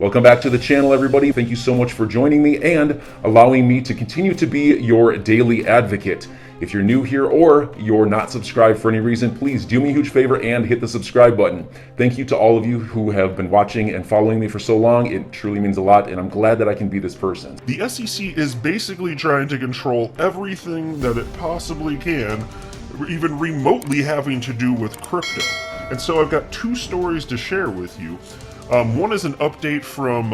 Welcome back to the channel, everybody. Thank you so much for joining me and allowing me to continue to be your daily advocate. If you're new here or you're not subscribed for any reason, please do me a huge favor and hit the subscribe button. Thank you to all of you who have been watching and following me for so long. It truly means a lot, and I'm glad that I can be this person. The SEC is basically trying to control everything that it possibly can, even remotely having to do with crypto. And so I've got two stories to share with you. One is an update from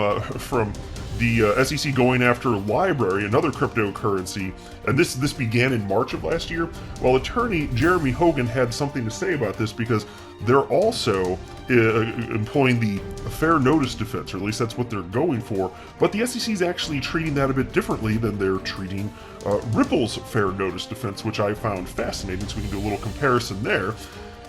the SEC going after Library, another cryptocurrency, and this began in March of last year. Well, attorney Jeremy Hogan had something to say about this because they're also employing the fair notice defense, or at least that's what they're going for. But the SEC is actually treating that a bit differently than they're treating Ripple's fair notice defense, which I found fascinating, so we can do a little comparison there.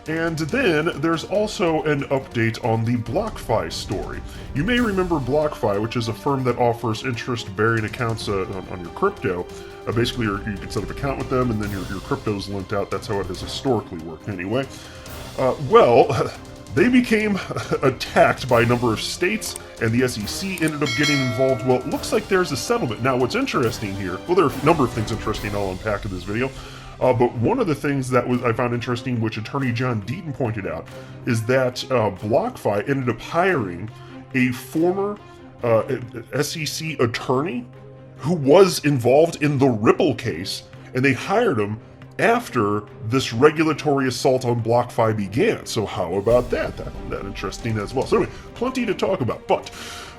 And then there's also an update on the BlockFi story. You may remember BlockFi, which is a firm that offers interest-bearing accounts on your crypto. Basically, you can set up an account with them, and then your crypto's linked out. That's how it has historically worked anyway. Well, they became attacked by a number of states, and the SEC ended up getting involved. Well, it looks like there's a settlement. Now, what's interesting here, well, there are a number of things interesting I'll unpack in this video. But one of the things that I found interesting, which attorney John Deaton pointed out, is that BlockFi ended up hiring a former SEC attorney who was involved in the Ripple case, and they hired him after this regulatory assault on BlockFi began. So how about that? That interesting as well. So anyway, plenty to talk about. But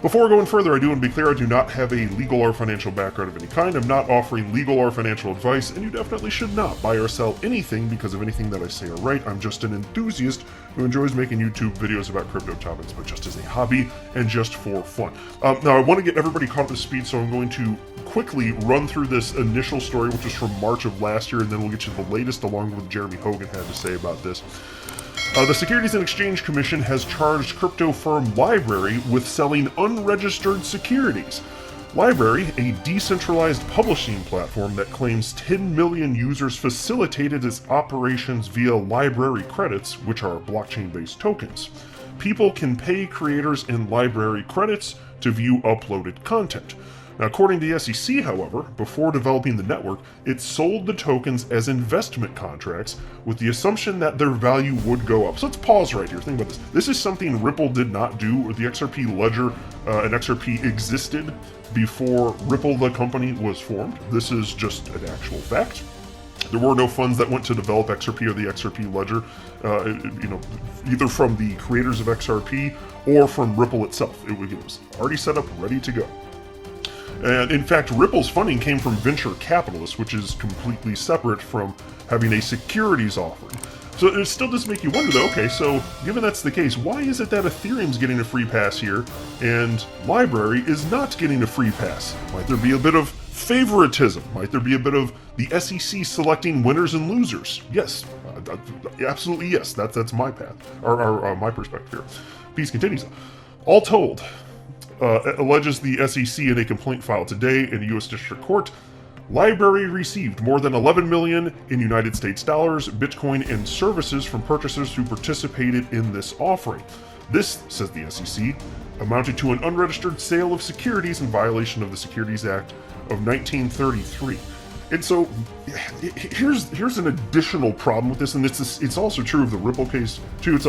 before going further, I do want to be clear, I do not have a legal or financial background of any kind. I'm not offering legal or financial advice, and you definitely should not buy or sell anything because of anything that I say or write. I'm just an enthusiast who enjoys making YouTube videos about crypto topics, but just as a hobby and just for fun. Now, I want to get everybody caught up to speed, so I'm going to quickly run through this initial story, which is from March of last year, and then we'll get you the latest along with what Jeremy Hogan had to say about this. The Securities and Exchange Commission has charged crypto firm Library with selling unregistered securities. Library, a decentralized publishing platform that claims 10 million users facilitated its operations via library credits, which are blockchain-based tokens. People can pay creators in library credits to view uploaded content. Now, according to the SEC, however, before developing the network, it sold the tokens as investment contracts with the assumption that their value would go up. So let's pause right here. Think about this. This is something Ripple did not do, or the XRP ledger and XRP existed before Ripple, the company, was formed. This is just an actual fact. There were no funds that went to develop XRP or the XRP ledger, either from the creators of XRP or from Ripple itself. It was already set up, ready to go. And in fact, Ripple's funding came from venture capitalists, which is completely separate from having a securities offering. So it still does make you wonder though, okay, so given that's the case, why is it that Ethereum's getting a free pass here and Library is not getting a free pass? Might there be a bit of favoritism? Might there be a bit of the SEC selecting winners and losers? Yes, absolutely yes, that's my path, or my perspective here. Piece continues. All told, alleges the SEC in a complaint filed today in a U.S. District Court, Library received more than $11 million in United States dollars, Bitcoin, and services from purchasers who participated in this offering. This, says the SEC, amounted to an unregistered sale of securities in violation of the Securities Act of 1933. And so here's an additional problem with this, and it's also true of the Ripple case too.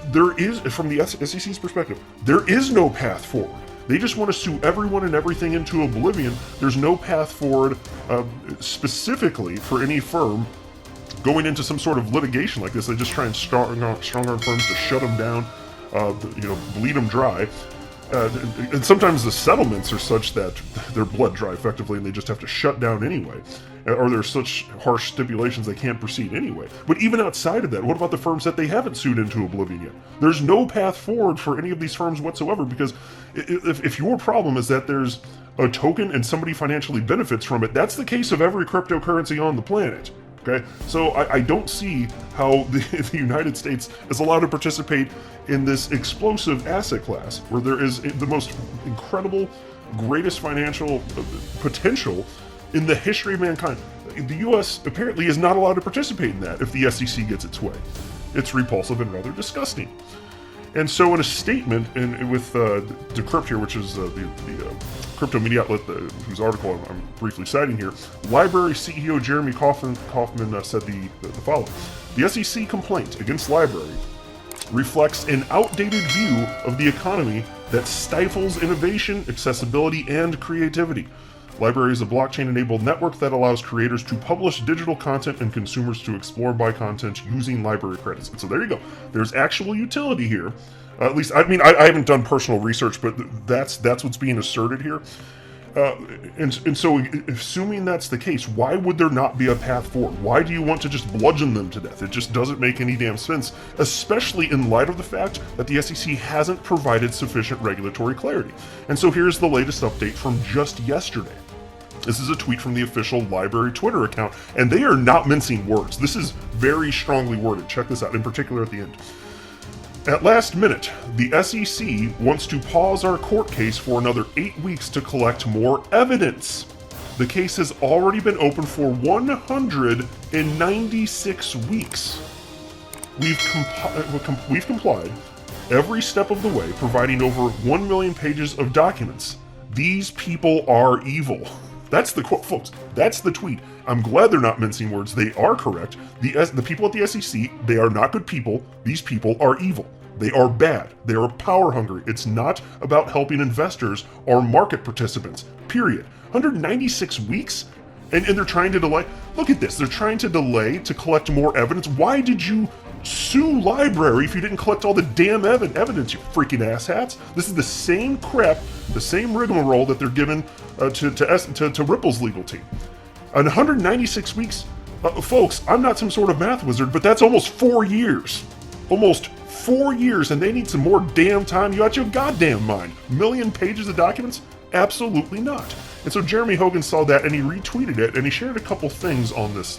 There is, from the SEC's perspective, there is no path forward. They just want to sue everyone and everything into oblivion. There's no path forward specifically for any firm going into some sort of litigation like this. They just try and strong arm firms to shut them down, bleed them dry. And sometimes the settlements are such that they're blood dry effectively, and they just have to shut down anyway. Or there's such harsh stipulations they can't proceed anyway. But even outside of that, what about the firms that they haven't sued into oblivion yet? There's no path forward for any of these firms whatsoever, because if your problem is that there's a token and somebody financially benefits from it, that's the case of every cryptocurrency on the planet. Okay, so I don't see how the United States is allowed to participate in this explosive asset class where there is the most incredible, greatest financial potential in the history of mankind. The U.S. apparently is not allowed to participate in that if the SEC gets its way. It's repulsive and rather disgusting. And so in a statement with Decrypt here, which is the crypto media outlet whose article I'm briefly citing here, LBRY CEO Jeremy Kauffman said the following. The SEC complaint against LBRY reflects an outdated view of the economy that stifles innovation, accessibility, and creativity. LBRY is a blockchain-enabled network that allows creators to publish digital content and consumers to explore and buy content using LBRY credits. And so there you go. There's actual utility here. At least, I mean, I haven't done personal research, but that's what's being asserted here. And so, assuming that's the case, why would there not be a path forward? Why do you want to just bludgeon them to death? It just doesn't make any damn sense, especially in light of the fact that the SEC hasn't provided sufficient regulatory clarity. And so here's the latest update from just yesterday. This is a tweet from the official LBRY Twitter account, and they are not mincing words. This is very strongly worded. Check this out, in particular at the end. At last minute, the SEC wants to pause our court case for another 8 weeks to collect more evidence. The case has already been open for 196 weeks. We've complied every step of the way, providing over 1 million pages of documents. These people are evil. That's the quote, folks. That's the tweet. I'm glad they're not mincing words. They are correct. The people at the SEC, they are not good people. These people are evil. They are bad. They are power hungry. It's not about helping investors or market participants, period. 196 weeks? And they're trying to delay. Look at this. They're trying to delay to collect more evidence. Why did you sue LBRY if you didn't collect all the damn evidence, you freaking asshats? This is the same crap, the same rigmarole that they're giving to Ripple's legal team. On 196 weeks, folks, I'm not some sort of math wizard, but that's almost 4 years. Almost 4 years, and they need some more damn time. You out your goddamn mind. 1 million pages of documents? Absolutely not. And so Jeremy Hogan saw that, and he retweeted it, and he shared a couple things on this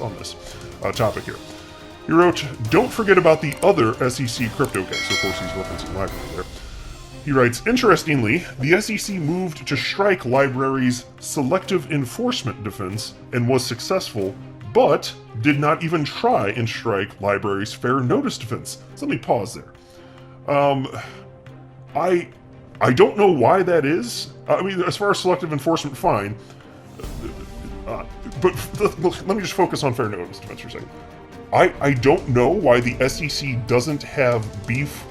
topic here. He wrote, "Don't forget about the other SEC crypto case." Of course, he's referencing LBRY there. He writes, "Interestingly, the SEC moved to strike LBRY's selective enforcement defense and was successful, but did not even try and strike LBRY's fair notice defense." So let me pause there. I don't know why that is. I mean, as far as selective enforcement, fine. But let me just focus on fair notice defense for a second. I don't know why the SEC doesn't have beef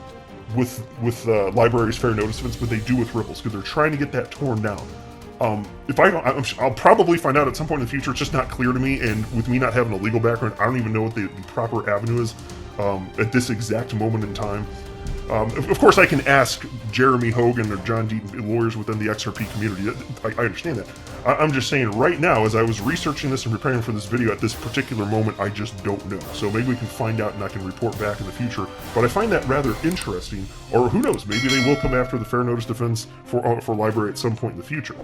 with LBRY's fair notice defense, but they do with Ripple's, because they're trying to get that torn down. If I don't, I'll probably find out at some point in the future. It's just not clear to me, and with me not having a legal background, I don't even know what the proper avenue is at this exact moment in time. Of course, I can ask Jeremy Hogan or John Deaton, lawyers within the XRP community. I understand that. I'm just saying right now, as I was researching this and preparing for this video at this particular moment, I just don't know. So maybe we can find out and I can report back in the future. But I find that rather interesting, or who knows, maybe they will come after the fair notice defense for LBRY at some point in the future.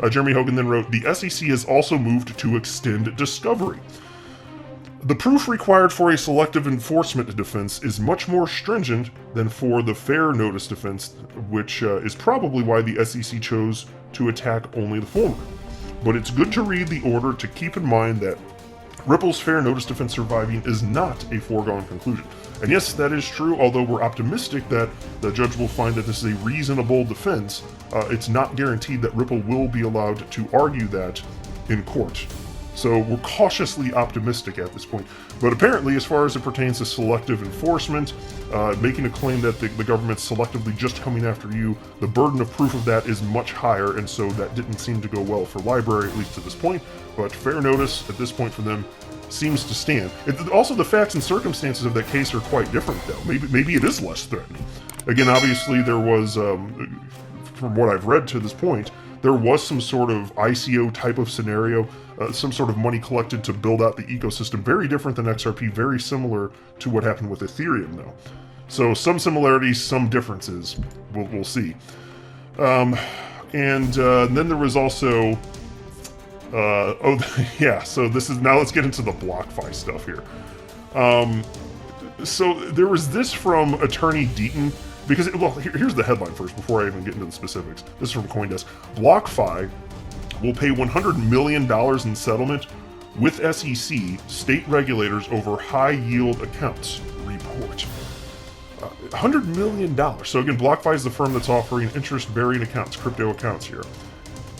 Jeremy Hogan then wrote, "The SEC has also moved to extend discovery. The proof required for a selective enforcement defense is much more stringent than for the fair notice defense, which is probably why the SEC chose to attack only the former. But it's good to read the order to keep in mind that Ripple's fair notice defense surviving is not a foregone conclusion." And yes, that is true, although we're optimistic that the judge will find that this is a reasonable defense. It's not guaranteed that Ripple will be allowed to argue that in court. So we're cautiously optimistic at this point. But apparently, as far as it pertains to selective enforcement, making a claim that the government's selectively just coming after you, the burden of proof of that is much higher, and so that didn't seem to go well for LBRY, at least to this point. But fair notice at this point for them seems to stand. Also, the facts and circumstances of that case are quite different, though. Maybe it is less threatening. Again, obviously, there was, from what I've read to this point, there was some sort of ICO type of scenario, some sort of money collected to build out the ecosystem. Very different than XRP, very similar to what happened with Ethereum, though. So some similarities, some differences. We'll see. And then there was also, yeah. So this is now. Let's get into the BlockFi stuff here. So there was this from Attorney Deaton. Because, well, here's the headline first, before I even get into the specifics. This is from CoinDesk. BlockFi will pay $100 million in settlement with SEC state regulators over high-yield accounts, report. $100 million. So again, BlockFi is the firm that's offering interest-bearing accounts, crypto accounts here.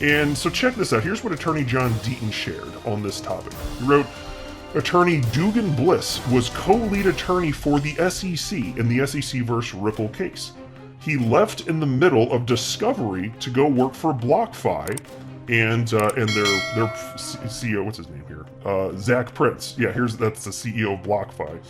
And so check this out. Here's what attorney John Deaton shared on this topic. He wrote, attorney Dugan Bliss was co-lead attorney for the SEC in the SEC versus Ripple case. He left in the middle of discovery to go work for BlockFi and their CEO, what's his name here? Zach Prince. Yeah, that's the CEO of BlockFi.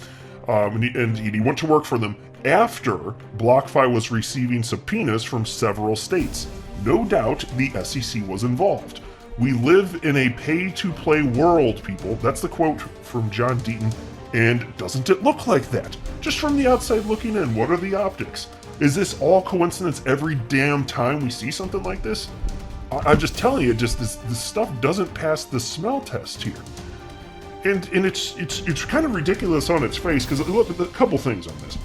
And he went to work for them after BlockFi was receiving subpoenas from several states. No doubt the SEC was involved. We live in a pay-to-play world, people. That's the quote from John Deaton. And doesn't it look like that? Just from the outside looking in, what are the optics? Is this all coincidence every damn time we see something like this? I'm just telling you, this stuff doesn't pass the smell test here. And it's kind of ridiculous on its face, because look, a couple things on this.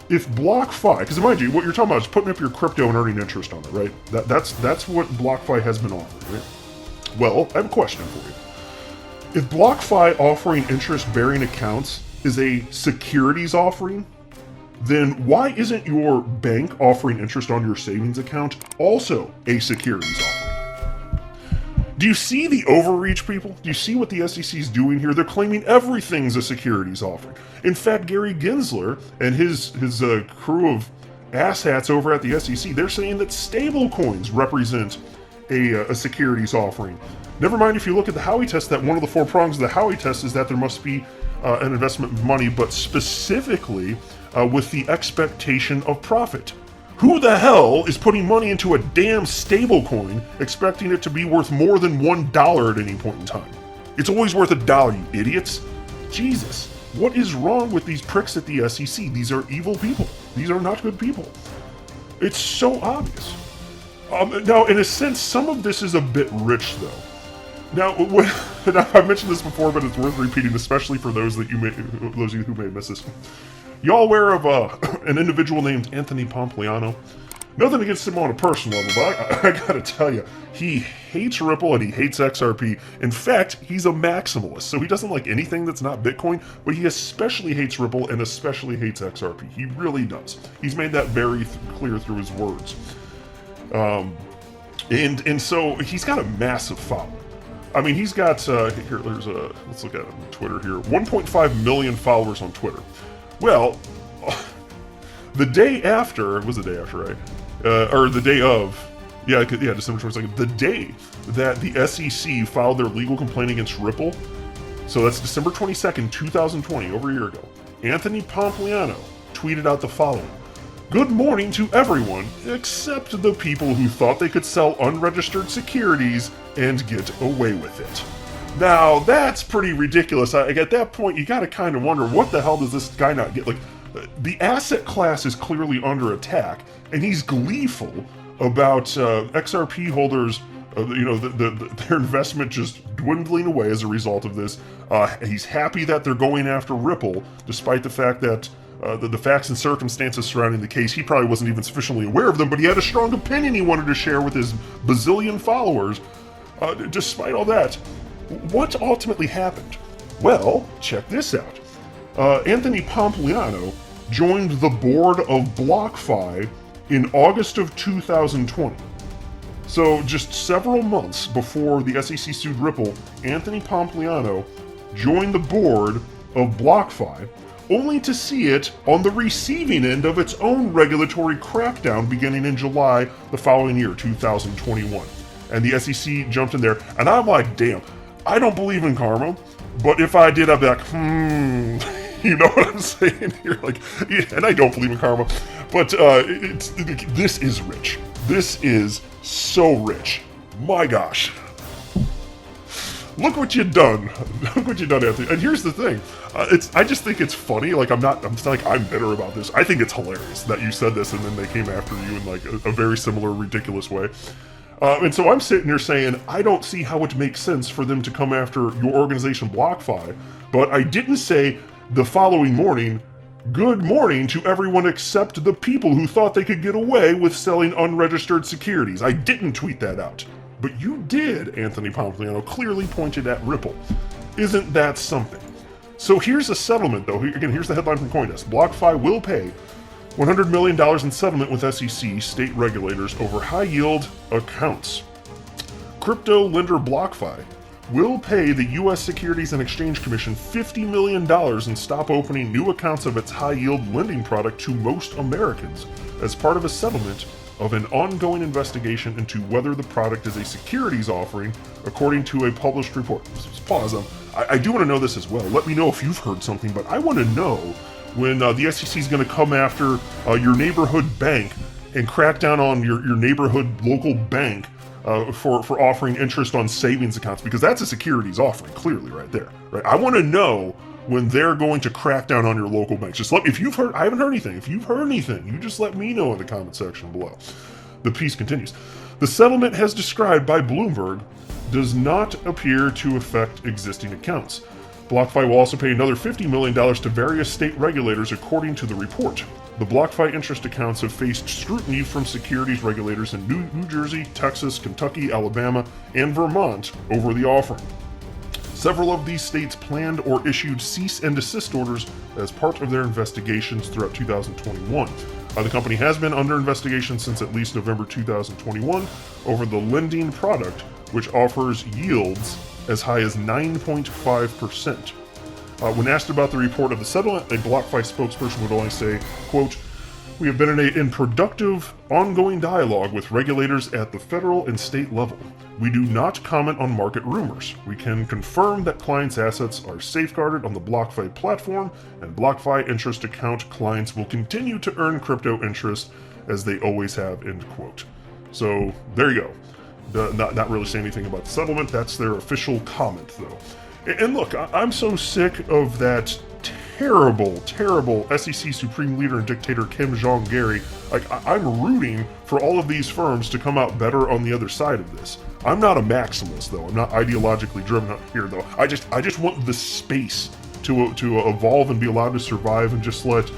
If BlockFi, because mind you, what you're talking about is putting up your crypto and earning interest on it, right? That's what BlockFi has been offering, right? Well, I have a question for you. If BlockFi offering interest-bearing accounts is a securities offering, then why isn't your bank offering interest on your savings account also a securities offering? Do you see the overreach, people? Do you see what the SEC is doing here? They're claiming everything's a securities offering. In fact, Gary Gensler and his crew of asshats over at the SEC, they're saying that stablecoins represent a securities offering. Never mind if you look at the Howey test, that one of the 4 prongs of the Howey test is that there must be an investment of money, but specifically with the expectation of profit. Who the hell is putting money into a damn stablecoin expecting it to be worth more than $1 at any point in time? It's always worth $1, you idiots. Jesus, what is wrong with these pricks at the SEC? These are evil people. These are not good people. It's so obvious. Now, in a sense, some of this is a bit rich, though. Now, and I've mentioned this before, but it's worth repeating, especially for those of you who may miss this. Y'all aware of an individual named Anthony Pompliano? Nothing against him on a personal level, but I gotta tell you, he hates Ripple and he hates XRP. In fact, he's a maximalist, so he doesn't like anything that's not Bitcoin, but he especially hates Ripple and especially hates XRP. He really does. He's made that very clear through his words. And so he's got a massive following. I mean, he's got, let's look at him on Twitter here, 1.5 million followers on Twitter. Well, the day after, it was the day after, right? Or the day of, December 22nd, the day that the SEC filed their legal complaint against Ripple, so that's December 22nd, 2020, over a year ago, Anthony Pompliano tweeted out the following. Good morning to everyone, except the people who thought they could sell unregistered securities and get away with it. Now, that's pretty ridiculous. At that point, you gotta kind of wonder, what the hell does this guy not get? Like, the asset class is clearly under attack, and he's gleeful about XRP holders, their investment just dwindling away as a result of this. He's happy that they're going after Ripple, despite the fact that the facts and circumstances surrounding the case, he probably wasn't even sufficiently aware of them, but he had a strong opinion he wanted to share with his bazillion followers. Despite all that, what ultimately happened? Well, check this out. Anthony Pompliano joined the board of BlockFi in August of 2020. So just several months before the SEC sued Ripple, Anthony Pompliano joined the board of BlockFi, only to see it on the receiving end of its own regulatory crackdown beginning in July the following year, 2021. And the SEC jumped in there, and I'm like, damn, I don't believe in karma, but if I did, I'd be like, you know what I'm saying here? Like, yeah, and I don't believe in karma, but this is rich. This is so rich. My gosh. Look what you've done. Look what you've done, Anthony. And here's the thing. I just think it's funny. Like, I'm not like I'm bitter about this. I think it's hilarious that you said this and then they came after you in like a very similar, ridiculous way. And so I'm sitting here saying, I don't see how it makes sense for them to come after your organization, BlockFi, but I didn't say the following morning, good morning to everyone except the people who thought they could get away with selling unregistered securities. I didn't tweet that out. But you did, Anthony Pompliano clearly pointed at Ripple. Isn't that something? So here's a settlement, though. Again, here's the headline from CoinDesk. BlockFi will pay $100 million in settlement with SEC state regulators over high-yield accounts. Crypto lender BlockFi will pay the U.S. Securities and Exchange Commission $50 million and stop opening new accounts of its high-yield lending product to most Americans as part of a settlement of an ongoing investigation into whether the product is a securities offering, according to a published report. Just pause. I do want to know this as well. Let me know if you've heard something, but I want to know when the SEC is going to come after your neighborhood bank and crack down on your neighborhood local bank for offering interest on savings accounts, because that's a securities offering, clearly, right there. Right? I want to know when they're going to crack down on your local banks. Just let me, if you've heard, I haven't heard anything. If you've heard anything, you just let me know in the comment section below. The piece continues. The settlement, as described by Bloomberg, does not appear to affect existing accounts. BlockFi will also pay another $50 million to various state regulators, according to the report. The BlockFi interest accounts have faced scrutiny from securities regulators in New Jersey, Texas, Kentucky, Alabama, and Vermont over the offering. Several of these states planned or issued cease and desist orders as part of their investigations throughout 2021. The company has been under investigation since at least November 2021 over the lending product, which offers yields as high as 9.5%. When asked about the report of the settlement, a BlockFi spokesperson would only say, quote, "We have been in productive, ongoing dialogue with regulators at the federal and state level. We do not comment on market rumors. We can confirm that clients' assets are safeguarded on the BlockFi platform, and BlockFi interest account clients will continue to earn crypto interest as they always have," end quote. So there you go. Not really saying anything about the settlement. That's their official comment, though. And look, I'm so sick of that terrible SEC Supreme Leader and Dictator Kim Jong-Gary. Like, I'm rooting for all of these firms to come out better on the other side of this. I'm not a maximalist, though. I'm not ideologically driven up here, though. I just want the space to evolve and be allowed to survive, and just let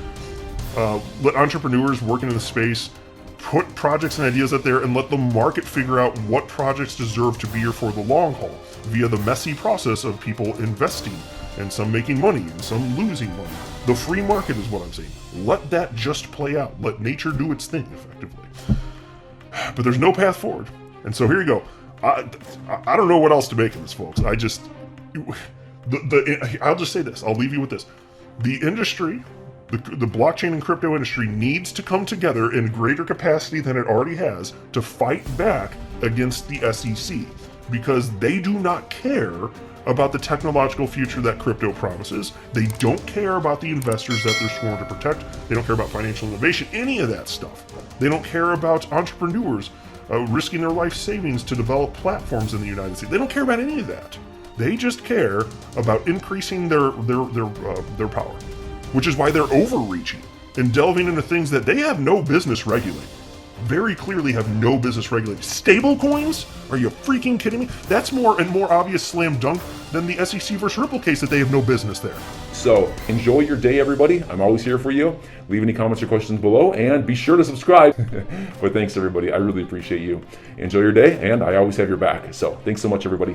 entrepreneurs working in the space put projects and ideas out there and let the market figure out what projects deserve to be here for the long haul via the messy process of people investing, and some making money and some losing money. The free market is what I'm saying. Let that just play out. Let nature do its thing, effectively. But there's no path forward. And so here you go. I don't know what else to make of this, folks. I'll just say this. I'll leave you with this. The industry, the blockchain and crypto industry, needs to come together in greater capacity than it already has to fight back against the SEC, because they do not care about the technological future that crypto promises. They don't care about the investors that they're sworn to protect. They don't care about financial innovation, any of that stuff. They don't care about entrepreneurs risking their life savings to develop platforms in the United States. They don't care about any of that. They just care about increasing their power, which is why they're overreaching and delving into things that they have no business regulating. Very clearly have no business regulating. Stable coins? Are you freaking kidding me? That's more obvious slam dunk than the SEC versus Ripple case that they have no business there. So enjoy your day, everybody. I'm always here for you. Leave any comments or questions below, and be sure to subscribe. But thanks, everybody. I really appreciate you. Enjoy your day, and I always have your back. So thanks so much, everybody.